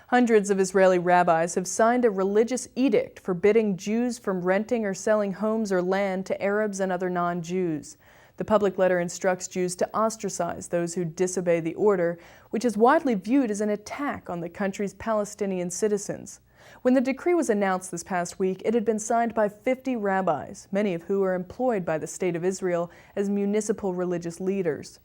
Hundreds of Israeli rabbis have signed a religious edict forbidding Jews from renting or selling homes or land to Arabs and other non-Jews. The public letter instructs Jews to ostracize those who disobey the order, which is widely viewed as an attack on the country's Palestinian citizens. When the decree was announced this past week, it had been signed by 50 rabbis, many of who are employed by the State of Israel as municipal religious leaders.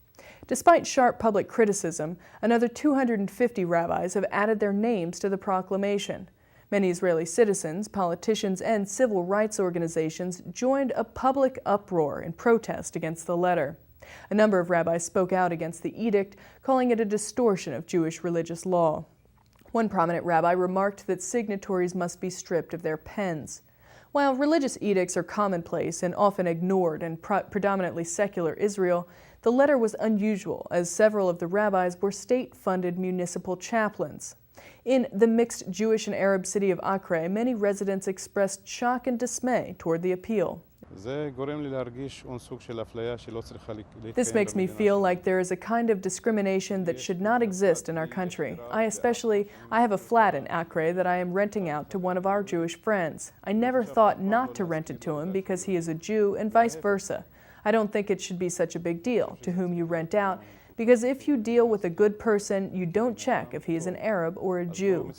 Despite sharp public criticism, another 250 rabbis have added their names to the proclamation. Many Israeli citizens, politicians, and civil rights organizations joined a public uproar in protest against the letter. A number of rabbis spoke out against the edict, calling it a distortion of Jewish religious law. One prominent rabbi remarked that signatories must be stripped of their pens. While religious edicts are commonplace and often ignored in predominantly secular Israel, the letter was unusual, as several of the rabbis were state-funded municipal chaplains. In the mixed Jewish and Arab city of Acre, many residents expressed shock and dismay toward the appeal. This makes me feel like there is a kind of discrimination that should not exist in our country. I have a flat in Acre that I am renting out to one of our Jewish friends. I never thought not to rent it to him because he is a Jew and vice versa. I don't think it should be such a big deal to whom you rent out, because if you deal with a good person, you don't check if he is an Arab or a Jew.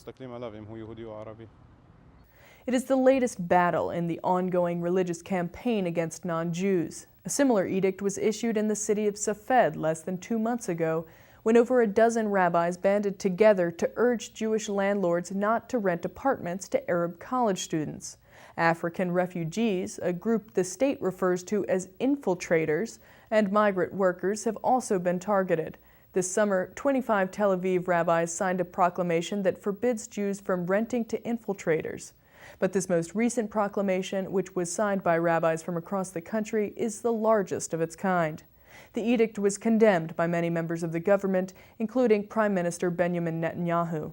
It is the latest battle in the ongoing religious campaign against non-Jews. A similar edict was issued in the city of Safed less than 2 months ago, when over a dozen rabbis banded together to urge Jewish landlords not to rent apartments to Arab college students. African refugees, a group the state refers to as infiltrators, and migrant workers have also been targeted. This summer, 25 Tel Aviv rabbis signed a proclamation that forbids Jews from renting to infiltrators. But this most recent proclamation, which was signed by rabbis from across the country, is the largest of its kind. The edict was condemned by many members of the government, including Prime Minister Benjamin Netanyahu.